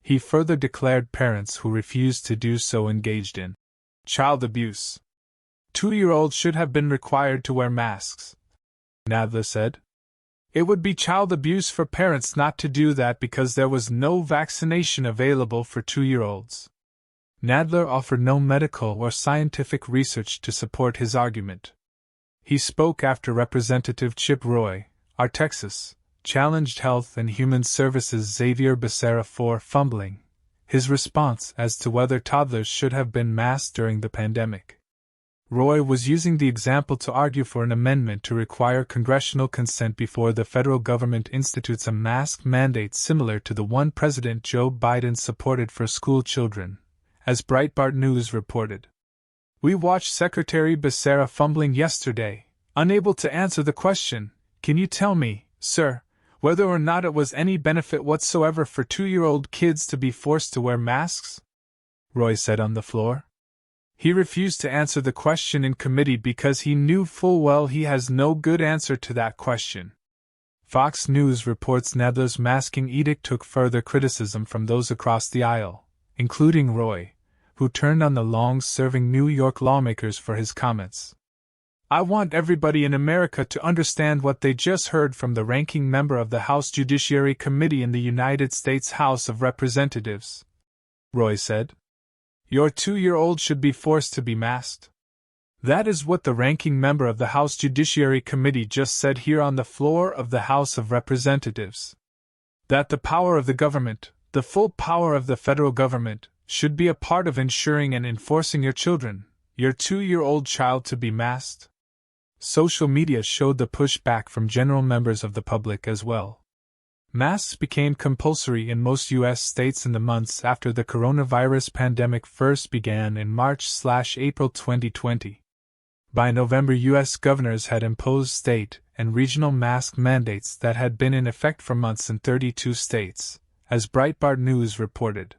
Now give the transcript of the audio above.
He further declared parents who refused to do so engaged in child abuse. 2-year-olds should have been required to wear masks, Nadler said. It would be child abuse for parents not to do that because there was no vaccination available for 2-year-olds. Nadler offered no medical or scientific research to support his argument. He spoke after Representative Chip Roy, R. Texas, challenged Health and Human Services Xavier Becerra for fumbling his response as to whether toddlers should have been masked during the pandemic. Roy was using the example to argue for an amendment to require congressional consent before the federal government institutes a mask mandate similar to the one President Joe Biden supported for school children, as Breitbart News reported. We watched Secretary Becerra fumbling yesterday, unable to answer the question, "Can you tell me, sir, whether or not it was any benefit whatsoever for 2-year-old kids to be forced to wear masks?" Roy said on the floor. He refused to answer the question in committee because he knew full well he has no good answer to that question. Fox News reports Nadler's masking edict took further criticism from those across the aisle, including Roy, who turned on the long-serving New York lawmakers for his comments. "I want everybody in America to understand what they just heard from the ranking member of the House Judiciary Committee in the United States House of Representatives," Roy said. "Your 2-year-old should be forced to be masked." That is what the ranking member of the House Judiciary Committee just said here on the floor of the House of Representatives. That the power of the government, the full power of the federal government, should be a part of ensuring and enforcing your 2-year-old child to be masked. Social media showed the pushback from general members of the public as well. Masks became compulsory in most U.S. states in the months after the coronavirus pandemic first began in March/April 2020. By November, U.S. governors had imposed state and regional mask mandates that had been in effect for months in 32 states, as Breitbart News reported.